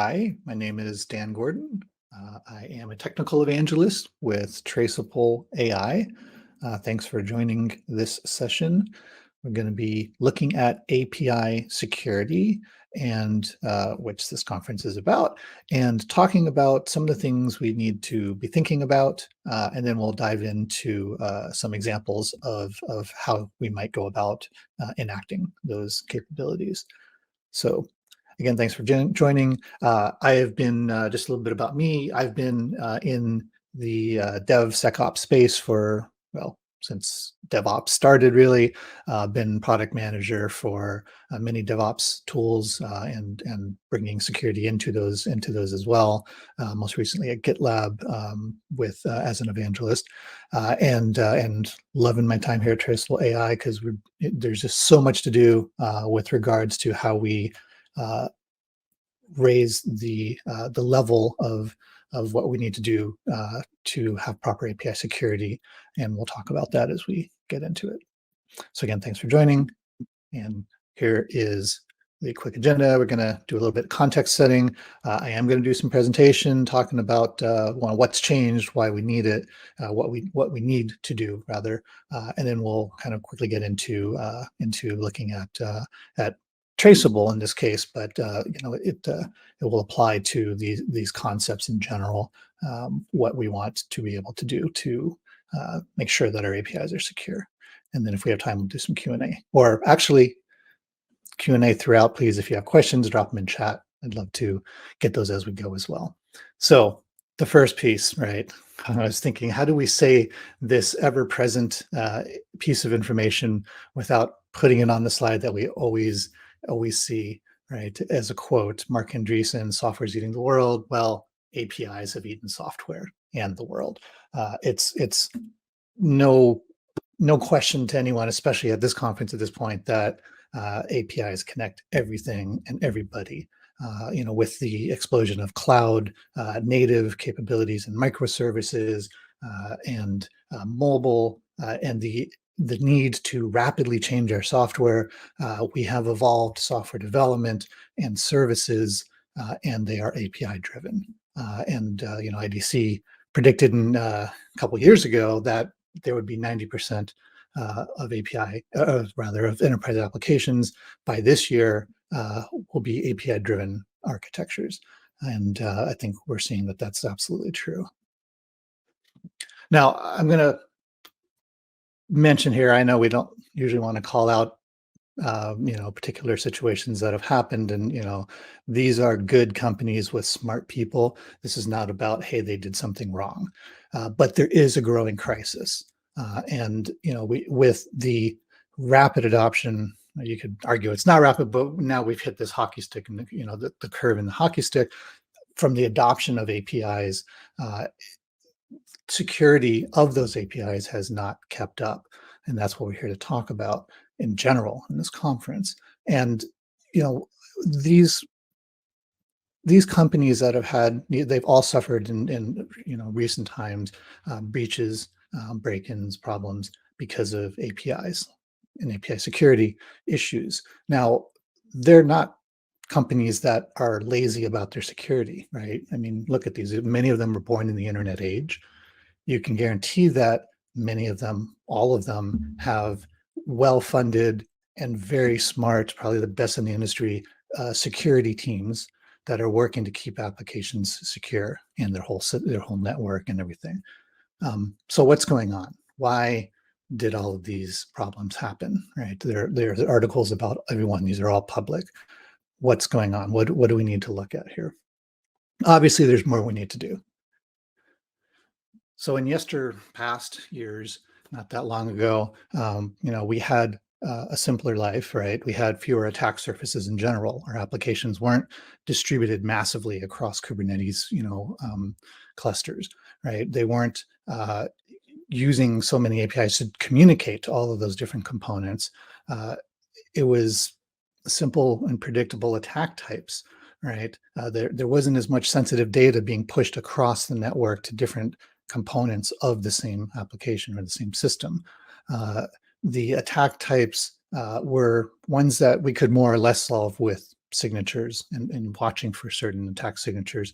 Hi, my name is Dan Gordon. I am a technical evangelist with Traceable AI. Thanks for joining this session. We're going to be looking at API security and which this conference is about, and talking about some of the things we need to be thinking about, and then we'll dive into some examples of how we might go about enacting those capabilities. So again, thanks for joining. I have been, just a little bit about me, I've been in the DevSecOps space for, well, since DevOps started really, been product manager for many DevOps tools and bringing security into those as well. Most recently at GitLab with as an evangelist, and loving my time here at Traceable AI because there's just so much to do with regards to how we raise the level of what we need to do to have proper API security, and we'll talk about that as we get into it. So again, thanks for joining, and here is the quick agenda. We're going to do a little bit of context setting. I am going to do some presentation talking about what's changed, why we need it, what we need to do rather, and then we'll kind of quickly get into looking at traceable in this case, but it will apply to these concepts in general. What we want to be able to do to make sure that our APIs are secure, and then if we have time, we'll do some Q&A, or actually Q&A throughout. Please, if you have questions, drop them in chat. I'd love to get those as we go as well. So the first piece, right? I was thinking, how do we say this ever-present piece of information without putting it on the slide that we always see, right? As a quote, Mark Andreessen, software's eating the world. Well, APIs have eaten software and the world. It's no question to anyone, especially at this conference at this point, that APIs connect everything and everybody. With the explosion of cloud native capabilities and microservices and mobile and the need to rapidly change our software, we have evolved software development and services, and they are API driven. IDC predicted a couple years ago that there would be 90% of enterprise applications by this year will be API driven architectures. And I think we're seeing that that's absolutely true. Now, I'm going to mention here, I know we don't usually want to call out particular situations that have happened, and these are good companies with smart people. This is not about, hey, they did something wrong, but there is a growing crisis, and with the rapid adoption, you could argue it's not rapid, but now we've hit this hockey stick, and the curve in the hockey stick from the adoption of APIs. Security of those APIs has not kept up, and that's what we're here to talk about in general in this conference. And these companies that have had, they've all suffered in recent times breaches, break-ins, problems because of APIs and API security issues. Now, they're not companies that are lazy about their security, right? I mean, look at these. Many of them were born in the internet age. You can guarantee that many of them, all of them, have well-funded and very smart, probably the best in the industry, security teams that are working to keep applications secure and their whole network and everything. So what's going on? Why did all of these problems happen, right? There's articles about everyone. These are all public. What's going on? What do we need to look at here? Obviously, there's more we need to do. So in past years, not that long ago, we had a simpler life, right? We had fewer attack surfaces in general. Our applications weren't distributed massively across Kubernetes, clusters, right? They weren't using so many APIs to communicate to all of those different components. It was simple and predictable attack types, right? There wasn't as much sensitive data being pushed across the network to different components of the same application or the same system. The attack types were ones that we could more or less solve with signatures and watching for certain attack signatures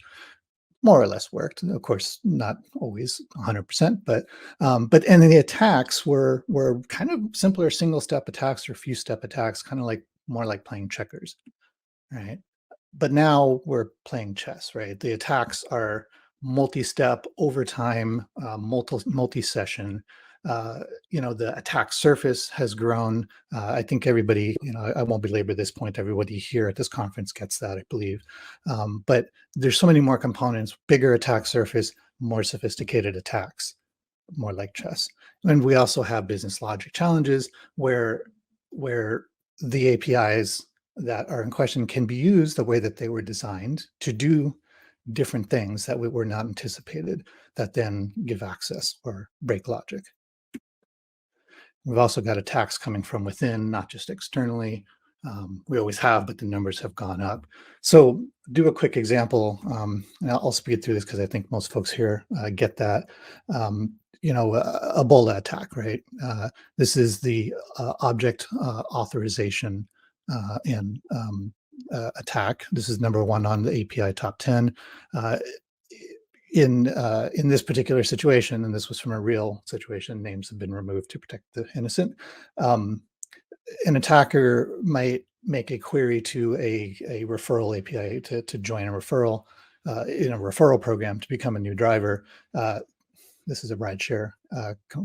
more or less worked. And of course, not always 100%, but and the attacks were kind of simpler single step attacks or few step attacks, kind of like more like playing checkers, right? But now we're playing chess, right? The attacks are multi-step, over time, multi-session. The attack surface has grown. I think everybody, I won't belabor this point. Everybody here at this conference gets that, I believe. But there's so many more components, bigger attack surface, more sophisticated attacks, more like chess. And we also have business logic challenges where the APIs that are in question can be used the way that they were designed to do different things that were not anticipated that then give access or break logic. We've also got attacks coming from within, not just externally. We always have, but the numbers have gone up. So do a quick example. And I'll speed through this because I think most folks here get that. Ebola attack, right? This is the object authorization and attack. This is number one on the API top 10. In this particular situation, and this was from a real situation, names have been removed to protect the innocent. An attacker might make a query to a referral API to join a referral in a referral program to become a new driver. This is a rideshare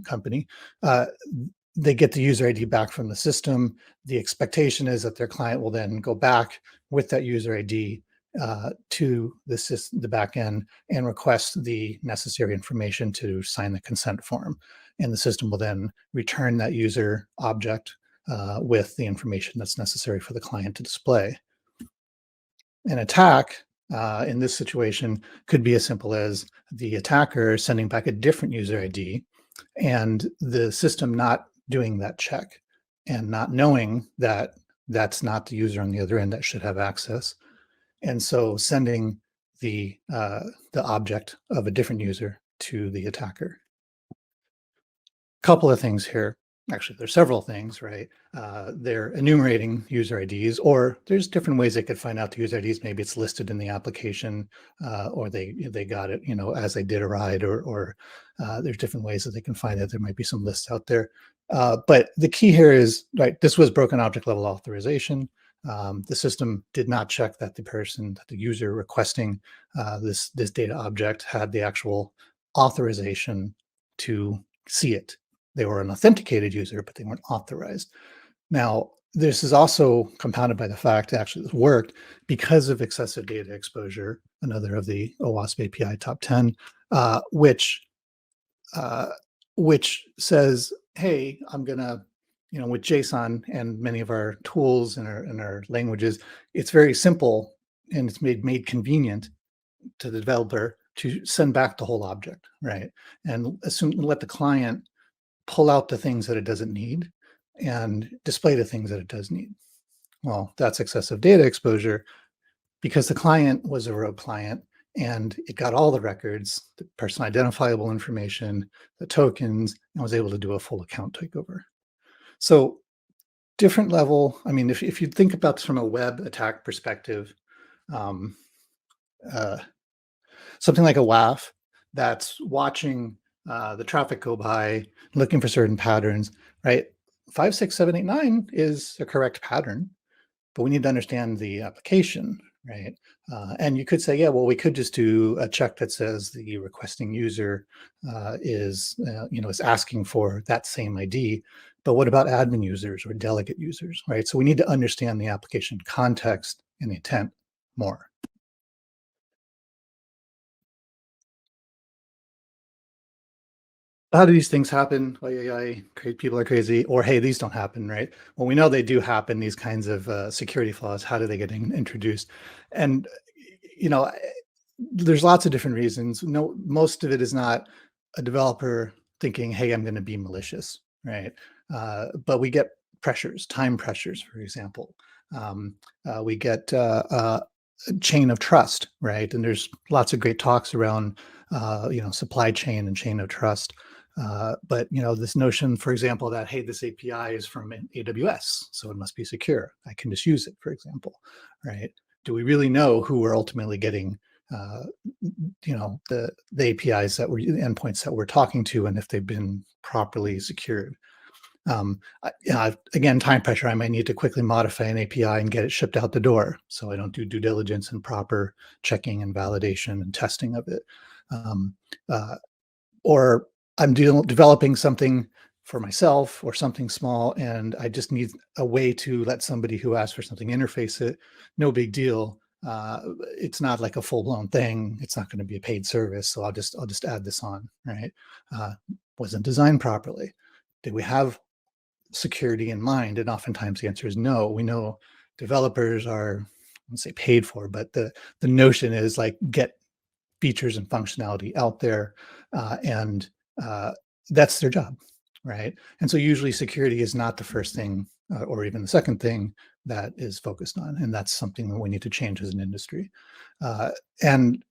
company. They get the user ID back from the system. The expectation is that their client will then go back with that user ID to the back end and request the necessary information to sign the consent form. And the system will then return that user object with the information that's necessary for the client to display. An attack in this situation could be as simple as the attacker sending back a different user ID and the system not doing that check and not knowing that that's not the user on the other end that should have access. And so sending the object of a different user to the attacker. Couple of things here. Actually, there's several things, right? They're enumerating user IDs, or there's different ways they could find out the user IDs. Maybe it's listed in the application, or they got it, as they did a ride, or there's different ways that they can find it. There might be some lists out there. But the key here is, right, this was broken object level authorization. The system did not check that the user requesting this data object had the actual authorization to see it. They were an authenticated user, but they weren't authorized. Now, this is also compounded by the fact that actually this worked because of excessive data exposure, another of the OWASP API top 10, which says, hey, I'm going to, with JSON and many of our tools and our languages, it's very simple and it's made convenient to the developer to send back the whole object, right? And let the client pull out the things that it doesn't need and display the things that it does need. Well, that's excessive data exposure because the client was a rogue client and it got all the records, the person identifiable information, the tokens, and was able to do a full account takeover. So different level, I mean, if you think about this from a web attack perspective, something like a WAF that's watching the traffic go by, looking for certain patterns, right? 5, 6, 7, 8, 9 is a correct pattern, but we need to understand the application, right? And you could say, yeah, well, we could just do a check that says the requesting user is asking for that same ID. But what about admin users or delegate users, right? So we need to understand the application context and the intent more. How do these things happen? People are crazy, or hey, these don't happen, right? Well, we know they do happen. These kinds of security flaws. How do they get introduced? And there's lots of different reasons. No, most of it is not a developer thinking, "Hey, I'm going to be malicious," right? But we get pressures, time pressures, for example. We get a chain of trust, right? And there's lots of great talks around, supply chain and chain of trust. But this notion, for example, that hey, this API is from AWS, so it must be secure. I can just use it, for example, right? Do we really know who we're ultimately getting, uh, the APIs that the endpoints that we're talking to, and if they've been properly secured? Again, time pressure. I might need to quickly modify an API and get it shipped out the door, so I don't do due diligence and proper checking and validation and testing of it. Um, uh, or I'm developing something for myself or something small, and I just need a way to let somebody who asks for something interface it. No big deal. It's not like a full blown thing. It's not going to be a paid service, so I'll just add this on, right? Uh, wasn't designed properly. Did we have security in mind? And oftentimes the answer is no. We know developers are, I wouldn't say paid for, but the notion is like get features and functionality out there, and that's their job, right? And so usually security is not the first thing, or even the second thing that is focused on, and that's something that we need to change as an industry. And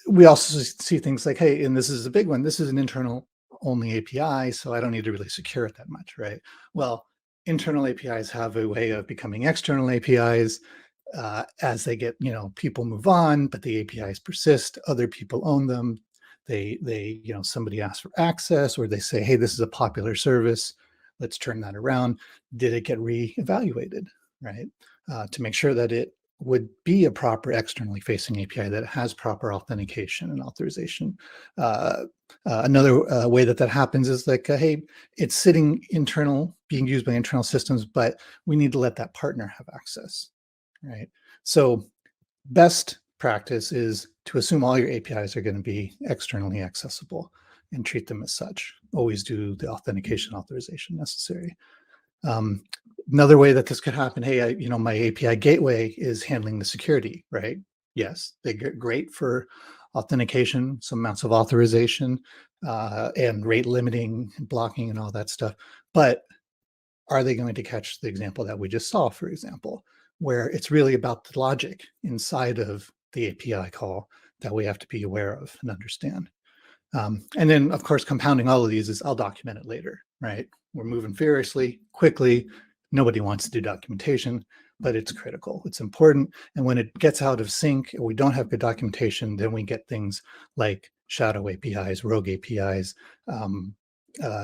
we also see things like, hey, and this is a big one, this is an internal only API, so I don't need to really secure it that much, right? Well, internal APIs have a way of becoming external APIs, as they get, people move on, but the APIs persist. Other people own them. Somebody asks for access, or they say, hey, this is a popular service. Let's turn that around. Did it get reevaluated, right? To make sure that it would be a proper externally facing API, that it has proper authentication and authorization. Another way that happens is like, hey, it's sitting internal, being used by internal systems, but we need to let that partner have access, right? So best practice is to assume all your APIs are going to be externally accessible and treat them as such. Always do the authentication authorization necessary. Another way that this could happen, hey, my API gateway is handling the security, right? Yes, they get great for authentication, some amounts of authorization, and rate limiting, blocking, and all that stuff. But are they going to catch the example that we just saw, for example, where it's really about the logic inside of the API call that we have to be aware of and understand? And then, of course, compounding all of these is I'll document it later, right? We're moving furiously, quickly. Nobody wants to do documentation, but it's critical. It's important. And when it gets out of sync and we don't have good documentation, then we get things like shadow APIs, rogue APIs,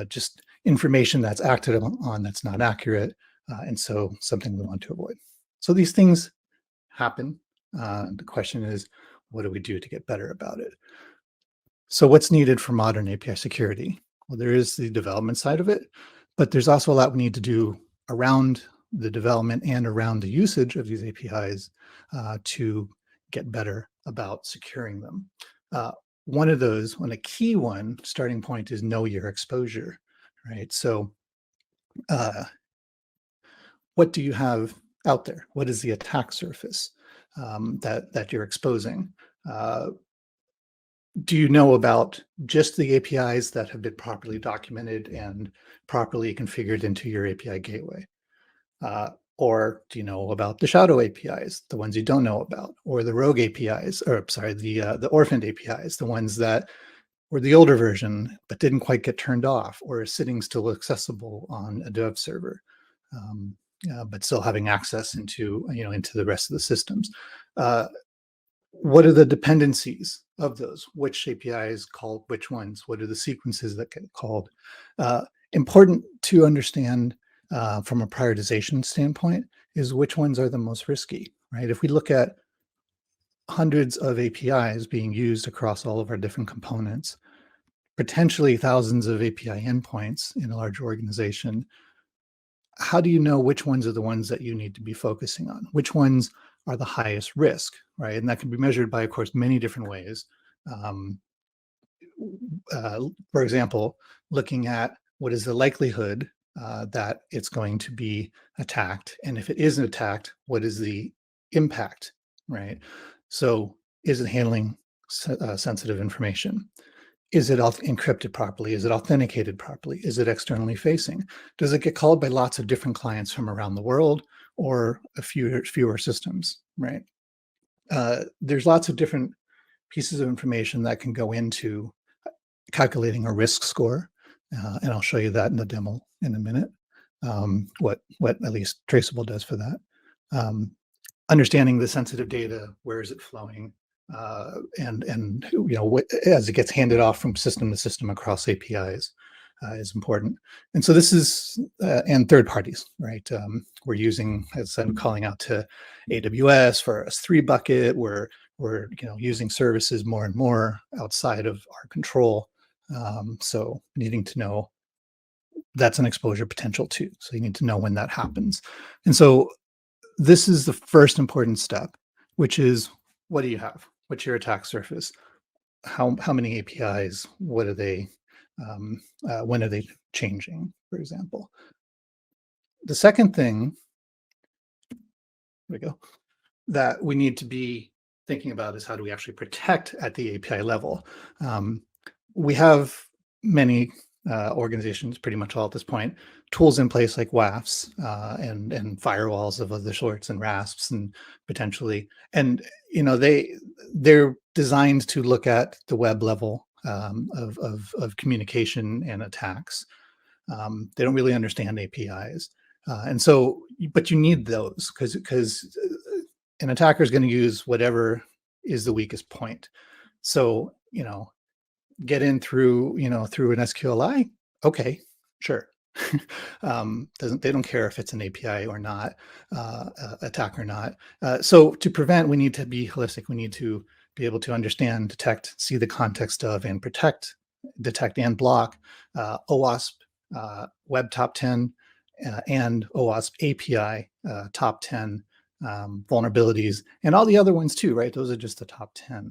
just information that's acted on that's not accurate. And so something we want to avoid. So these things happen. The question is, what do we do to get better about it? So what's needed for modern API security? Well, there is the development side of it, but there's also a lot we need to do around the development and around the usage of these APIs to get better about securing them. One of those, a key one, starting point is know your exposure, right? So what do you have out there? What is the attack surface that you're exposing? Do you know about just the APIs that have been properly documented and properly configured into your API gateway? Or do you know about the shadow APIs, the ones you don't know about, or the rogue APIs, or sorry, the orphaned APIs, the ones that were the older version but didn't quite get turned off or are sitting still accessible on a dev server, but still having access into the rest of the systems? What are the dependencies of those? Which APIs call which ones? What are the sequences that get called? Important to understand from a prioritization standpoint is which ones are the most risky, right? If we look at hundreds of APIs being used across all of our different components, potentially thousands of API endpoints in a large organization, how do you know which ones are the ones that you need to be focusing on? Which ones are the highest risk, right? And that can be measured by, of course, many different ways. Um, for example, looking at what is the likelihood that it's going to be attacked, and if it isn't attacked, what is the impact, right? So, is it handling sensitive information? Is it encrypted properly? Is it authenticated properly? Is it externally facing? Does it get called by lots of different clients from around the world, or a fewer systems, right? There's lots of different pieces of information that can go into calculating a risk score. And I'll show you that in the demo in a minute, what at least Traceable does for that. Understanding the sensitive data, where is it flowing, and as it gets handed off from system to system across APIs is important. And so this is and third parties, right? We're using, as I'm calling out to AWS for S3 bucket. We're using services more and more outside of our control. So needing to know that's an exposure potential too. So you need to know when that happens. And so this is the first important step, which is, what do you have? What's your attack surface? How many APIs? What are they? When are they changing, for example? The second thing, there we go, that we need to be thinking about is, how do we actually protect at the API level? We have many organizations, pretty much all at this point, tools in place like WAFs and firewalls of other sorts, and RASPs, and potentially, and they're designed to look at the web level of communication and attacks. They don't really understand APIs, and so, but you need those because an attacker is going to use whatever is the weakest point. So get in through through an SQLI. Okay, sure. They don't care if it's an API or not, attack or not. So to prevent, we need to be holistic. We need to be able to understand, detect, see the context of, and detect and block OWASP web top 10 and OWASP API top 10 vulnerabilities, and all the other ones too, right? Those are just the top 10.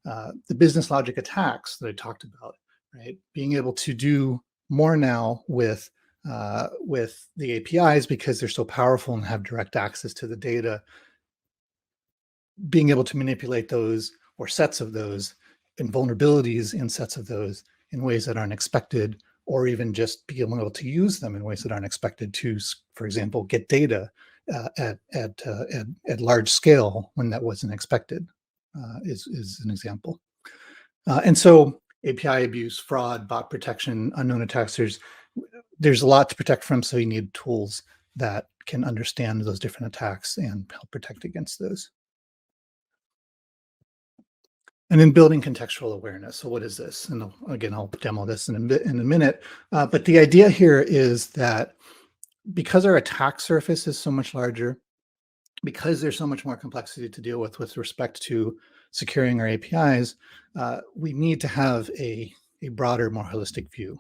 The business logic attacks that I talked about, right? Being able to do more now with the APIs, because they're so powerful and have direct access to the data, being able to manipulate those, or sets of those, and vulnerabilities in sets of those, in ways that aren't expected, or even just being able to use them in ways that aren't expected to, for example, get data at large scale when that wasn't expected, is an example. And so API abuse, fraud, bot protection, unknown attacks, there's a lot to protect from, so you need tools that can understand those different attacks and help protect against those. And then building contextual awareness. So what is this? And again, I'll demo this in a minute. But the idea here is that because our attack surface is so much larger, because there's so much more complexity to deal with respect to securing our APIs, we need to have a broader, more holistic view.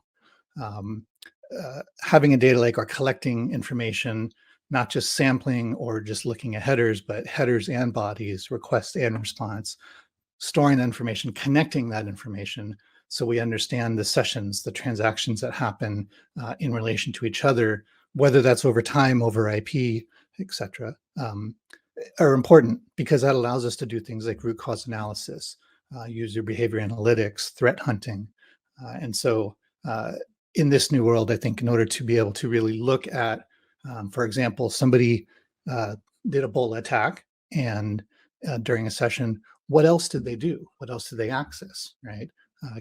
Having a data lake, or collecting information, not just sampling or just looking at headers, but headers and bodies, request and response, storing that information, connecting that information, so we understand the sessions, the transactions that happen in relation to each other, whether that's over time, over IP, etc., are important, because that allows us to do things like root cause analysis, user behavior analytics, threat hunting. And so in this new world, I think in order to be able to really look at, for example, somebody did a BOLA attack, and during a session, what else did they do? What else did they access, right?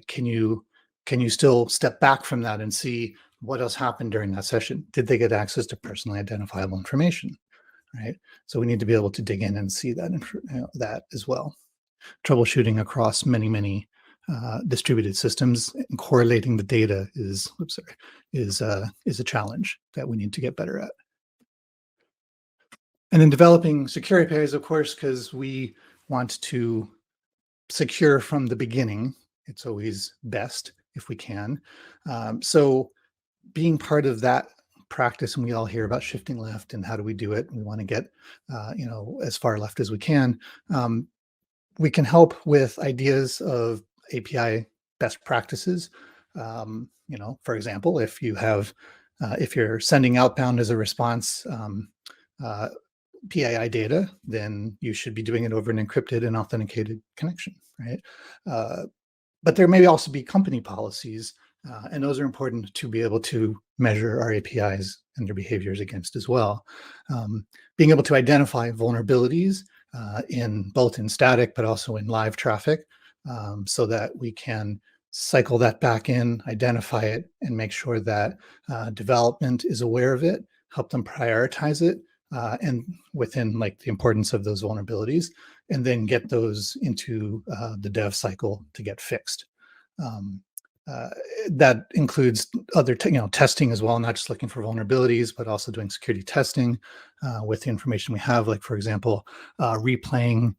Can you still step back from that and see what else happened during that session? Did they get access to personally identifiable information, right? So we need to be able to dig in and see that, that as well. Troubleshooting across many distributed systems and correlating the data is a challenge that we need to get better at. And then developing secure APIs, of course, because we want to secure from the beginning. It's always best if we can. So being part of that practice, and we all hear about shifting left and how do we do it? We want to get as far left as we can. We can help with ideas of API best practices. For example, if you have if you're sending outbound as a response PII data, then you should be doing it over an encrypted and authenticated connection, right? But there may also be company policies, and those are important to be able to measure our APIs and their behaviors against as well. Being able to identify vulnerabilities in both in static, but also in live traffic, so that we can cycle that back in, identify it, and make sure that development is aware of it, help them prioritize it, and within like the importance of those vulnerabilities, and then get those into the dev cycle to get fixed. Um, uh, that includes other testing as well, not just looking for vulnerabilities, but also doing security testing with the information we have. Like, for example, replaying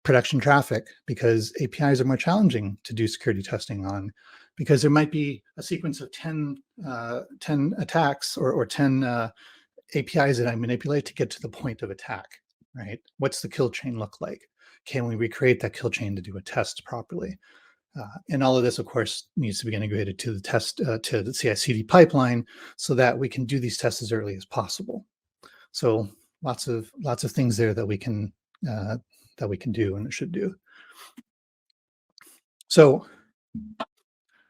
production traffic, because APIs are more challenging to do security testing on, because there might be a sequence of 10 attacks or 10 APIs that I manipulate to get to the point of attack, right? What's the kill chain look like? Can we recreate that kill chain to do a test properly? And all of this, of course, needs to be integrated to the test, to the CI/CD pipeline, so that we can do these tests as early as possible. So lots of things there that we can do and should do. So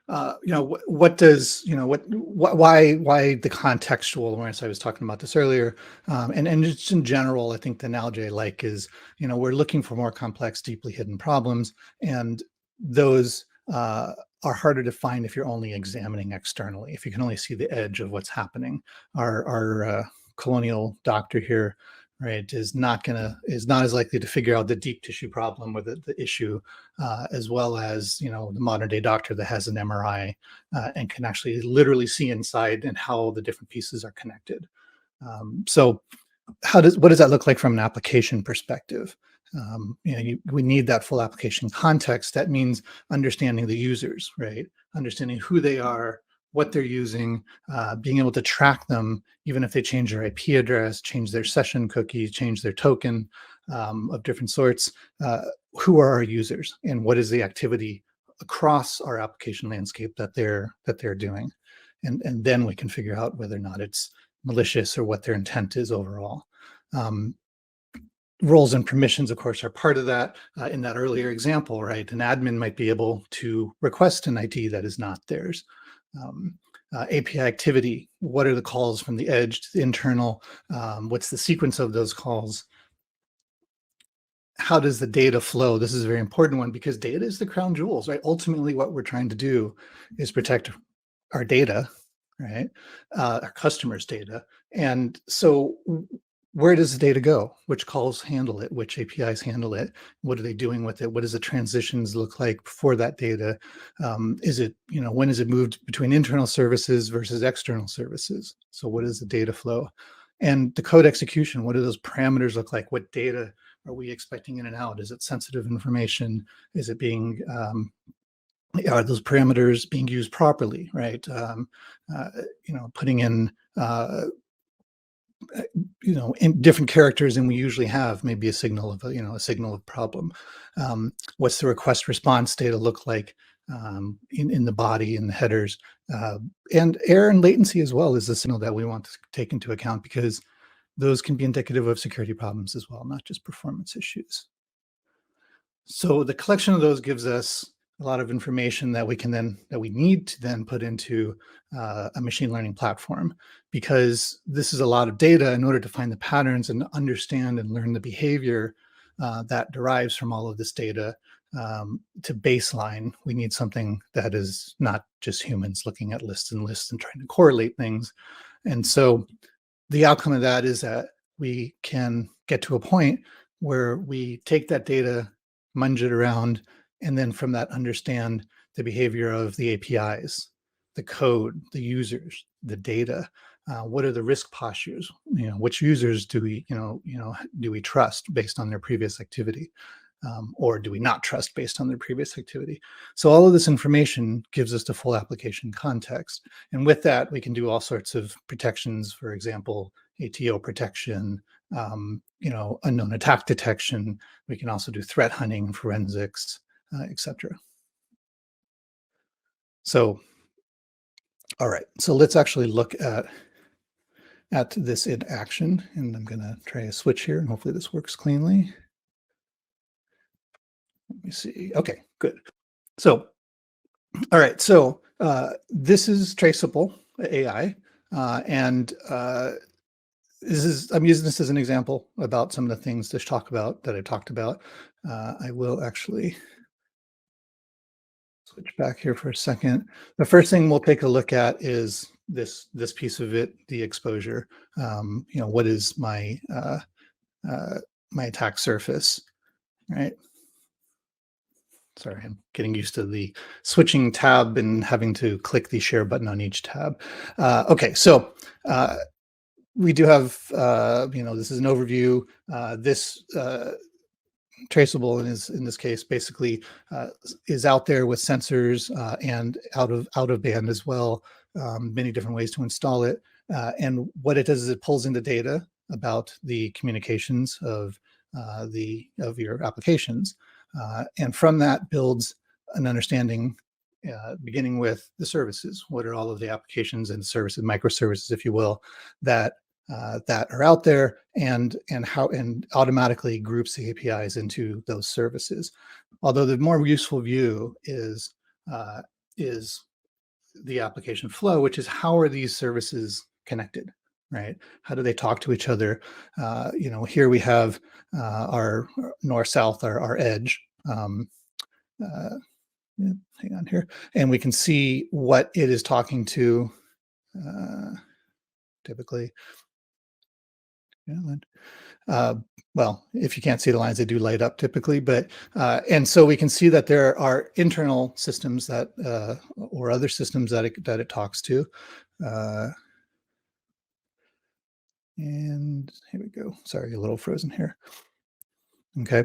what does why the contextual awareness? I was talking about this earlier, and just in general, I think the analogy I like is, we're looking for more complex, deeply hidden problems, and those are harder to find if you're only examining externally, if you can only see the edge of what's happening. Our colonial doctor here, right, is not as likely to figure out the deep tissue problem or the issue, as well as the modern day doctor that has an MRI and can actually literally see inside and how the different pieces are connected. So what does that look like from an application perspective? We need that full application context. That means understanding the users, right? Understanding who they are, what they're using, being able to track them, even if they change their IP address, change their session cookie, change their token of different sorts. Who are our users, and what is the activity across our application landscape that they're doing, and then we can figure out whether or not it's malicious or what their intent is overall. Roles and permissions, of course, are part of that. In that earlier example, right, an admin might be able to request an ID that is not theirs. API activity, what are the calls from the edge to the internal? What's the sequence of those calls? How does the data flow? This is a very important one, because data is the crown jewels, right? Ultimately, what we're trying to do is protect our data, right? Our customers' data. And so where does the data go? Which calls handle it? Which APIs handle it? What are they doing with it? What does the transitions look like for that data? Is it, when is it moved between internal services versus external services? So what is the data flow? And the code execution, what do those parameters look like? What data are we expecting in and out? Is it sensitive information? Is it being are those parameters being used properly, right? Putting in in different characters than we usually have, maybe a signal of a signal of problem. What's the request response data look like in the body, in the headers, and error and latency as well is the signal that we want to take into account, because those can be indicative of security problems as well, not just performance issues. So the collection of those gives us a lot of information that we need to then put into a machine learning platform, because this is a lot of data. In order to find the patterns and understand and learn the behavior that derives from all of this data, to baseline, we need something that is not just humans looking at lists and lists and trying to correlate things. And so the outcome of that is that we can get to a point where we take that data, munge it around, and then from that understand the behavior of the APIs, the code, the users, the data. What are the risk postures? Which users do we trust based on their previous activity, or do we not trust based on their previous activity? So all of this information gives us the full application context, and with that, we can do all sorts of protections. For example, ATO protection, unknown attack detection. We can also do threat hunting, forensics, etc. So, all right. So let's actually look at this in action, and I'm going to try a switch here, and hopefully this works cleanly. Let me see. Okay, good. So, all right. So this is Traceable AI, and I'm using this as an example about some of the things to talk about that I talked about. I will actually switch back here for a second. The first thing we'll take a look at is this piece of it, the exposure. What is my attack surface, right? Sorry, I'm getting used to the switching tab and having to click the share button on each tab. Okay, so we do have, this is an overview. This Traceable in this case basically is out there with sensors and out of band as well. Many different ways to install it, and what it does is it pulls in the data about the communications of your applications, and from that builds an understanding, beginning with the services. What are all of the applications and services, microservices, if you will, that are out there, and automatically groups the APIs into those services. Although the more useful view is the application flow, which is how are these services connected, right? How do they talk to each other? Here we have our north-south, our edge. Hang on here, and we can see what it is talking to. Typically, well, if you can't see the lines, they do light up typically, but and so we can see that there are internal systems that or other systems that it talks to. And here we go. Sorry, a little frozen here. Okay,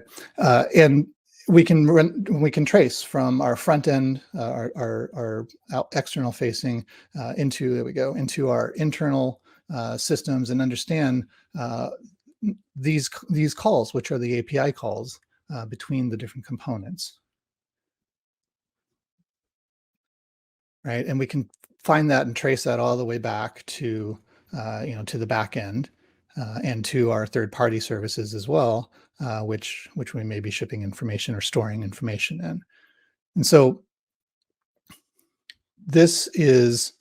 and we can trace from our front end, our external facing into our internal systems, and understand these calls, which are the API calls between the different components, right? And we can find that and trace that all the way back to to the back end and to our third-party services as well, which we may be shipping information or storing information in. And so this is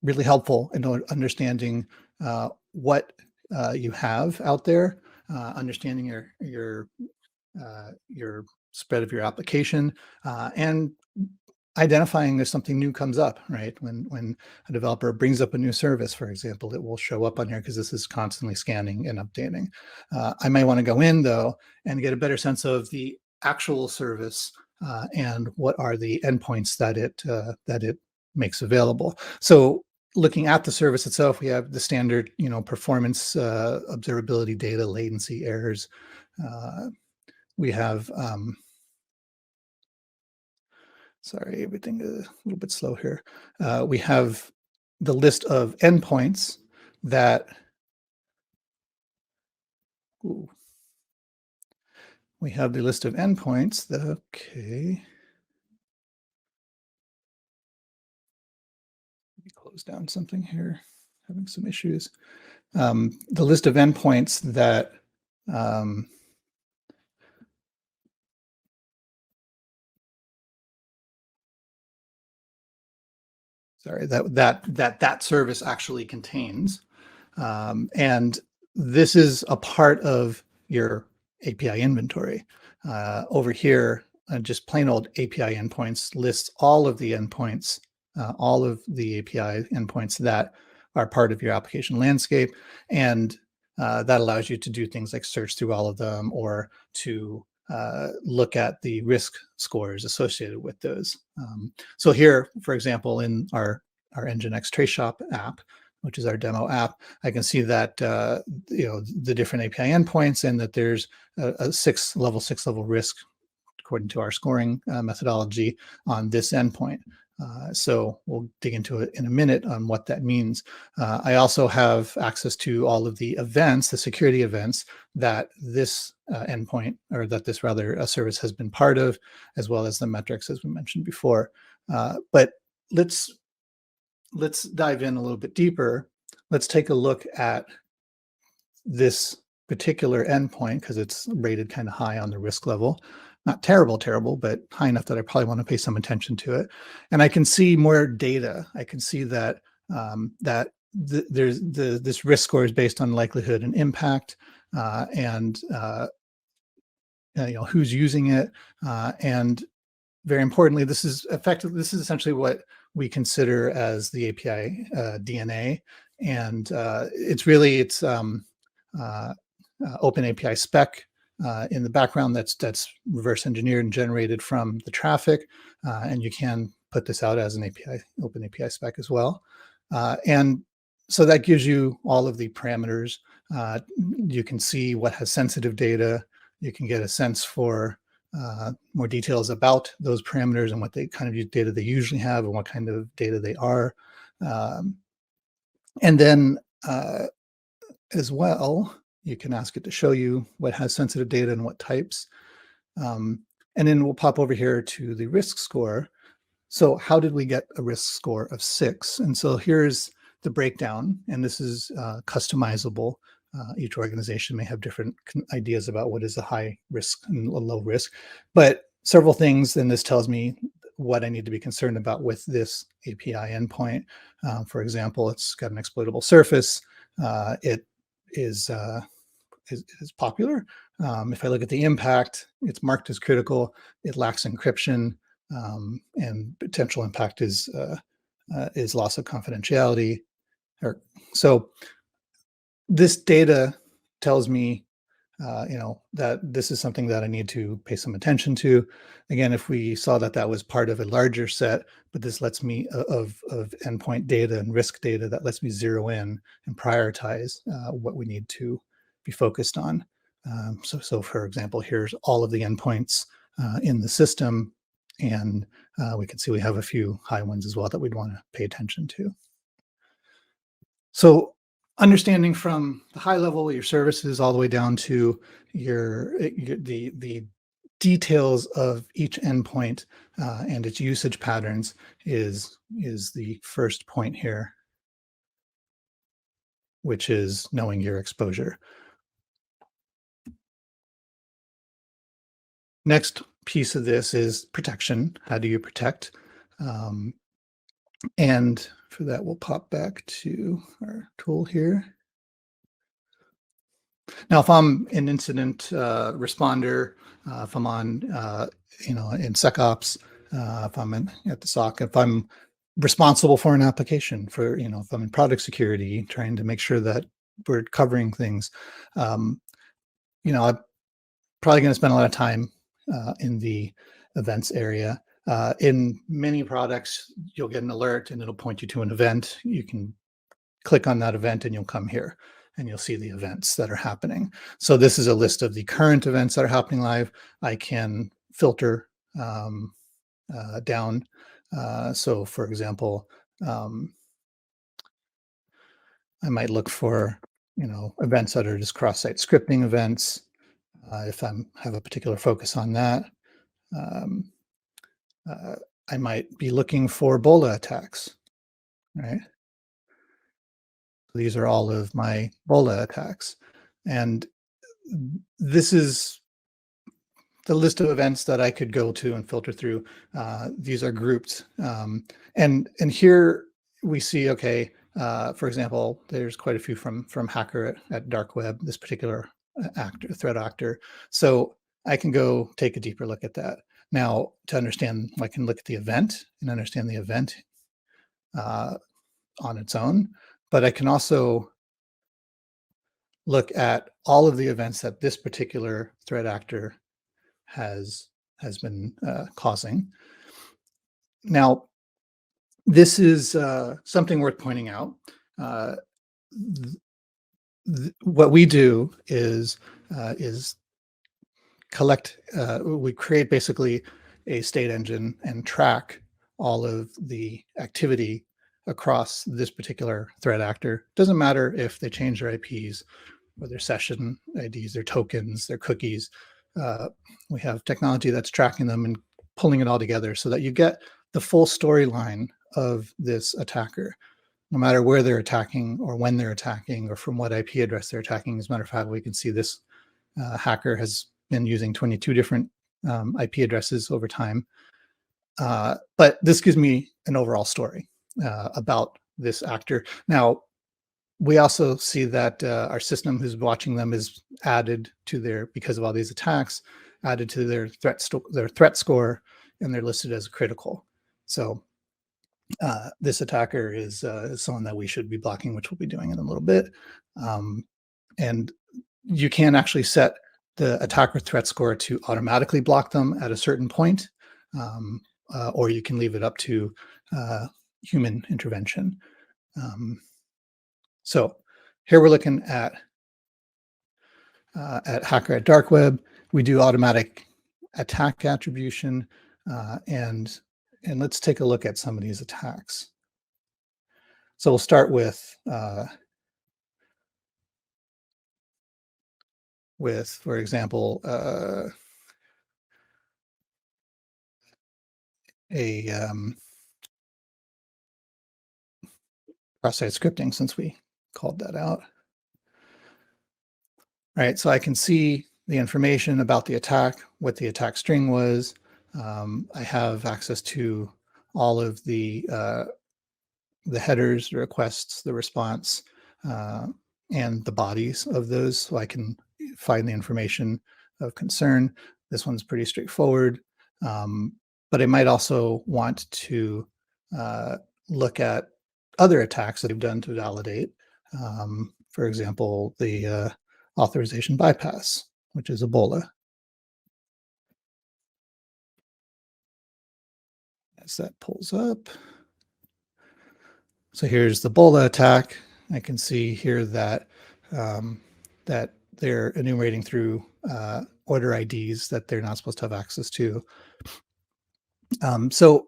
really helpful in understanding what you have out there, understanding your spread of your application, and identifying if something new comes up, right? When a developer brings up a new service, for example, it will show up on here because this is constantly scanning and updating. I may want to go in though and get a better sense of the actual service and what are the endpoints that it makes available. So looking at the service itself, we have the standard, performance, observability data, latency, errors. We have sorry, everything is a little bit slow here. We have the list of endpoints that we have the list of endpoints that, okay. Let me close down something here, having some issues. The list of endpoints that sorry, that service actually contains. And this is a part of your API inventory. Over here, just plain old API endpoints lists all of the endpoints, all of the API endpoints that are part of your application landscape. And that allows you to do things like search through all of them, or to look at the risk scores associated with those. So here, for example, in our Nginx Trace Shop app, which is our demo app, I can see that the different API endpoints, and that there's a six level risk according to our scoring methodology on this endpoint. So we'll dig into it in a minute on what that means. I also have access to all of the events, the security events that this endpoint, or that this rather a service has been part of, as well as the metrics, as we mentioned before. But let's dive in a little bit deeper. Let's take a look at this particular endpoint, because it's rated kind of high on the risk level. Not terrible, but high enough that I probably want to pay some attention to it. And I can see more data. I can see that there's this risk score is based on likelihood and impact, and who's using it, and very importantly, this is essentially what we consider as the API DNA, and it's open API spec in the background that's reverse engineered and generated from the traffic, and you can put this out as an API open API spec as well, and so that gives you all of the parameters. You can see what has sensitive data. You can get a sense for more details about those parameters and what they kind of data they usually have and what kind of data they are. And then as well, you can ask it to show you what has sensitive data and what types. And then we'll pop over here to the risk score. So how did we get a risk score of 6? And so here's the breakdown, and this is customizable. Each organization may have different ideas about what is a high risk and a low risk, but several things, and this tells me what I need to be concerned about with this API endpoint. For example, it's got an exploitable surface. It is popular. If I look at the impact, it's marked as critical. It lacks encryption, and potential impact is loss of confidentiality. So this data tells me, that this is something that I need to pay some attention to. Again, if we saw that that was part of a larger set, but this lets me of endpoint data and risk data, that lets me zero in and prioritize what we need to be focused on. So for example, here's all of the endpoints in the system, and we can see we have a few high ones as well that we'd want to pay attention to. So understanding from the high level, your services, all the way down to the details of each endpoint and its usage patterns is the first point here, which is knowing your exposure. Next piece of this is protection. How do you protect? And for that, we'll pop back to our tool here. Now, if I'm an incident responder, if I'm on, in SecOps, if I'm at the SOC, if I'm responsible for an application, for, if I'm in product security, trying to make sure that we're covering things, I'm probably going to spend a lot of time in the events area. In many products, you'll get an alert and it'll point you to an event. You can click on that event and you'll come here and you'll see the events that are happening. So this is a list of the current events that are happening live. I can filter down. So for example, I might look for, events that are just cross-site scripting events. If I have a particular focus on that, I might be looking for Ebola attacks, right? These are all of my Ebola attacks. And this is the list of events that I could go to and filter through. These are grouped. And here we see, okay, for example, there's quite a few from hacker at dark web, this particular threat actor. So I can go take a deeper look at that. Now, to understand, I can look at the event and understand the event on its own, but I can also look at all of the events that this particular threat actor has been causing. Now, this is something worth pointing out. What we do is collect, we create basically a state engine and track all of the activity across this particular threat actor. Doesn't matter if they change their IPs, or their session IDs, their tokens, their cookies. We have technology that's tracking them and pulling it all together so that you get the full storyline of this attacker, no matter where they're attacking or when they're attacking or from what IP address they're attacking. As a matter of fact, we can see this hacker has been using 22 different IP addresses over time. But this gives me an overall story about this actor. Now, we also see that our system who's watching them is added to their, because of all these attacks, added to their threat score and they're listed as critical. So this attacker is someone that we should be blocking, which we'll be doing in a little bit. And you can actually set the attacker threat score to automatically block them at a certain point, or you can leave it up to human intervention. So here we're looking at Hacker at Dark Web. We do automatic attack attribution, and let's take a look at some of these attacks. So we'll start with, for example, a cross-site scripting, since we called that out. All right, so I can see the information about the attack, what the attack string was. I have access to all of the headers, the requests, the response, and the bodies of those, so I can find the information of concern. This one's pretty straightforward, but I might also want to look at other attacks that I've done to validate. For example, the authorization bypass, which is Ebola. As that pulls up. So here's the Ebola attack. I can see here that that they're enumerating through order IDs that they're not supposed to have access to. So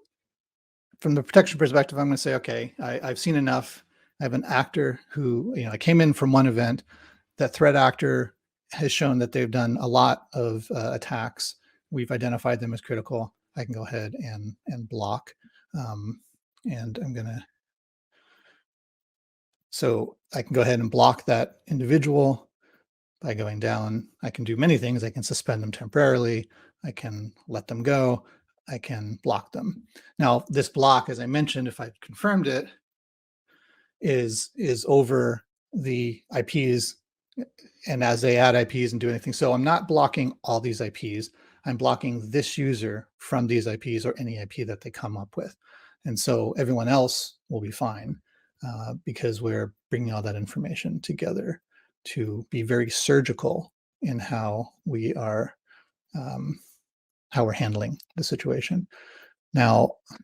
from the protection perspective, I'm going to say, okay, I've seen enough. I have an actor who, I came in from one event. That threat actor has shown that they've done a lot of attacks. We've identified them as critical. I can go ahead and block. And I'm going to, so I can go ahead and block that individual by going down. I can do many things. I can suspend them temporarily. I can let them go. I can block them. Now, this block, as I mentioned, if I confirmed it, is over the IPs, and as they add IPs and do anything. So I'm not blocking all these IPs. I'm blocking this user from these IPs or any IP that they come up with. And so everyone else will be fine because we're bringing all that information together to be very surgical in how we are, how we're handling the situation. Now, let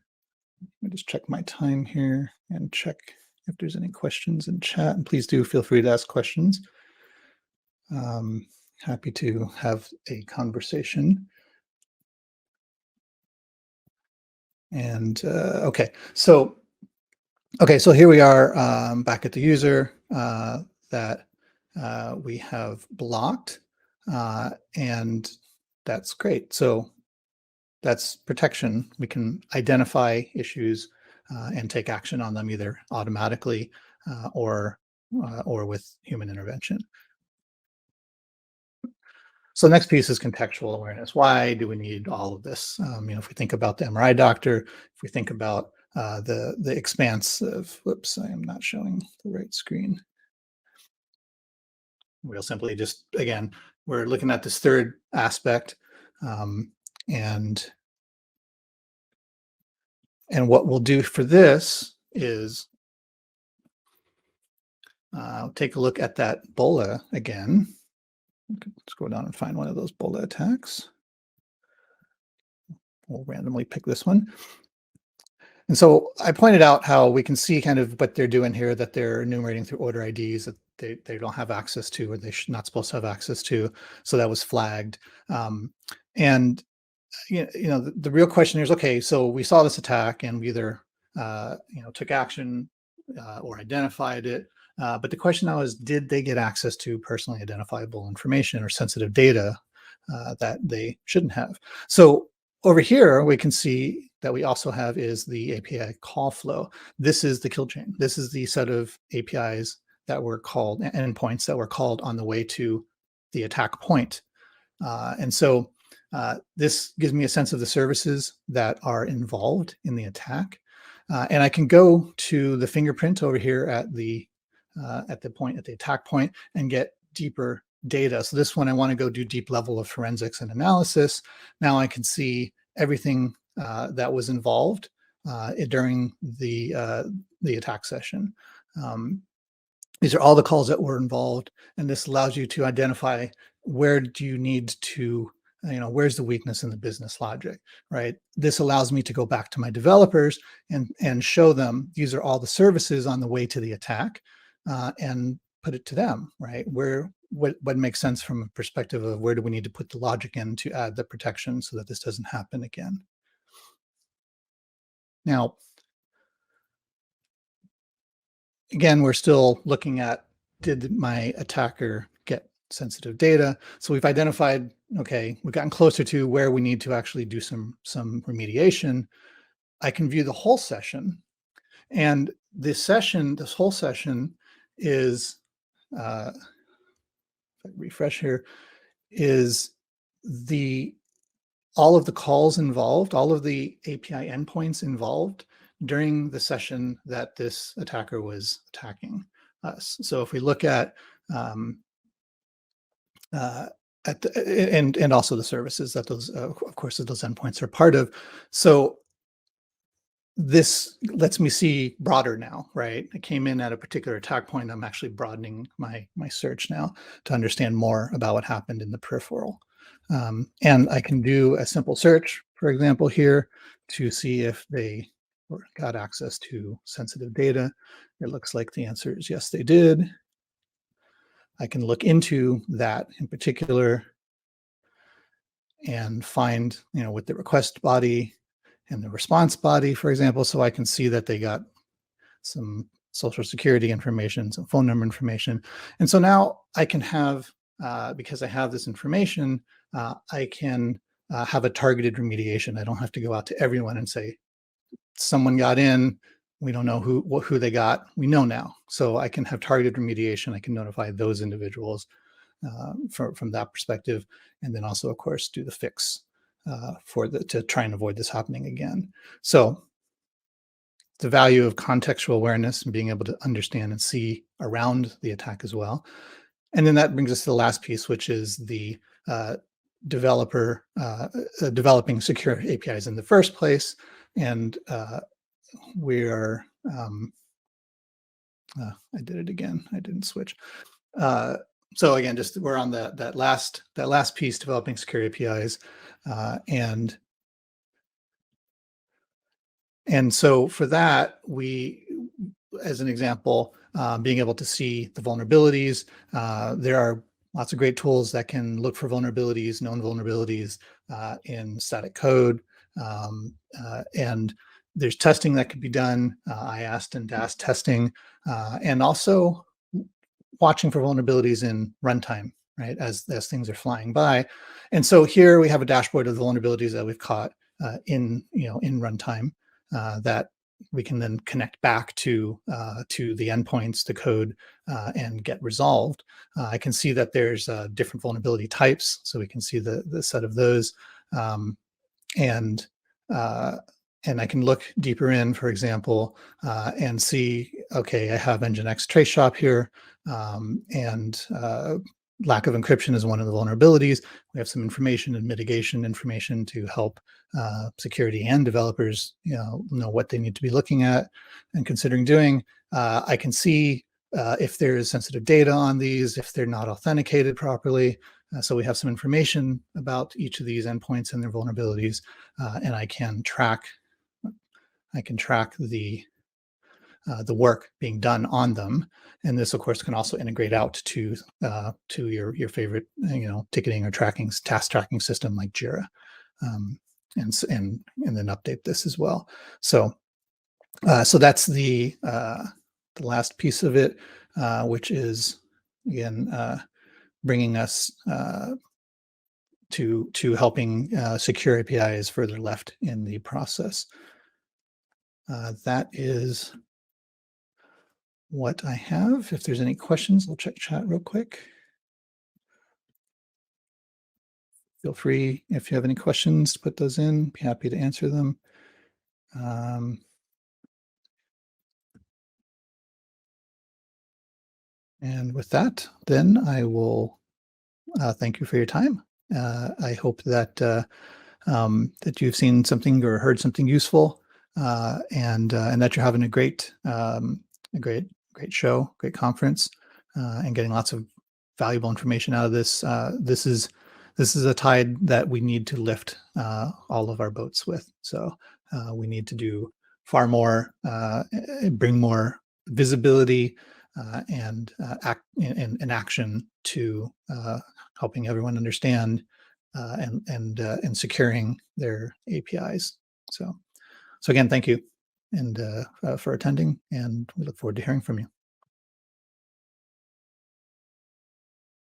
me just check my time here and check if there's any questions in chat. And please do feel free to ask questions. Happy to have a conversation. And okay, so here we are back at the user that we have blocked, and that's great. So that's protection. We can identify issues and take action on them either automatically or with human intervention. So the next piece is contextual awareness. Why do we need all of this? If we think about the MRI doctor, if we think about the expanse of, whoops, I am not showing the right screen. We'll simply just, again, we're looking at this third aspect, and what we'll do for this is take a look at that Ebola again. Let's go down and find one of those Ebola attacks. We'll randomly pick this one. And so I pointed out how we can see kind of what they're doing here, that they're enumerating through order IDs that they don't have access to, or they're not supposed to have access to. So that was flagged. And the real question here is, okay, so we saw this attack and we either took action or identified it. But the question now is, did they get access to personally identifiable information or sensitive data that they shouldn't have? So over here, we can see that we also have is the API call flow. This is the kill chain. This is the set of APIs that were called, endpoints that were called on the way to the attack point. And so this gives me a sense of the services that are involved in the attack. And I can go to the fingerprint over here at the attack point and get deeper data. So this one, I want to go do deep level of forensics and analysis. Now I can see everything that was involved during the attack session. These are all the calls that were involved, and this allows you to identify where do you need to, where's the weakness in the business logic, right? This allows me to go back to my developers and show them these are all the services on the way to the attack, and put it to them, right? What makes sense from a perspective of where do we need to put the logic in to add the protection so that this doesn't happen again. Now, again, we're still looking at, did my attacker get sensitive data? So we've identified, okay, we've gotten closer to where we need to actually do some remediation. I can view the whole session, and this whole session is, if I refresh here, is all of the calls involved, all of the API endpoints involved during the session that this attacker was attacking us. So if we look at and also the services that those, of course, that those endpoints are part of. So this lets me see broader now, right? I came in at a particular attack point. I'm actually broadening my search now to understand more about what happened in the peripheral. And I can do a simple search, for example, here to see if they got access to sensitive data. It looks like the answer is yes, they did. I can look into that in particular and find, with the request body and the response body, for example, so I can see that they got some social security information, some phone number information. And so now I can have, because I have this information, I can have a targeted remediation. I don't have to go out to everyone and say, someone got in, we don't know who they got, we know now. So I can have targeted remediation. I can notify those individuals from that perspective, and then also, of course, do the fix to try and avoid this happening again. So the value of contextual awareness and being able to understand and see around the attack as well. And then that brings us to the last piece, which is the developing secure APIs in the first place. And we are, I did it again. I didn't switch. So again, just we're on that last piece, developing secure APIs, and so for that, we, as an example, being able to see the vulnerabilities. There are lots of great tools that can look for vulnerabilities, known vulnerabilities in static code, and there's testing that can be done, IAST and DAST testing, and also watching for vulnerabilities in runtime, right, as things are flying by. And so here we have a dashboard of the vulnerabilities that we've caught in runtime that we can then connect back to the endpoints, the code, and get resolved. I can see that there's different vulnerability types, so we can see the set of those, and I can look deeper in, for example, and see, okay, I have Nginx trace shop here, and lack of encryption is one of the vulnerabilities. We have some information and mitigation information to help security and developers, know what they need to be looking at and considering doing. I can see if there is sensitive data on these, if they're not authenticated properly. So we have some information about each of these endpoints and their vulnerabilities, and I can track the work being done on them. And this, of course, can also integrate out to your favorite, ticketing or task tracking system like Jira, and then update this as well. So that's the last piece of it, which is again bringing us to helping secure APIs further left in the process. That is what I have. If there's any questions, I'll check chat real quick. Feel free, if you have any questions, to put those in. Be happy to answer them. And with that, then I will thank you for your time. I hope that that you've seen something or heard something useful, and that you're having a great show, great conference, and getting lots of valuable information out of this. This is a tide that we need to lift all of our boats with. So we need to do far more, bring more visibility and action to helping everyone understand and securing their APIs. So again, thank you and for attending, and we look forward to hearing from you.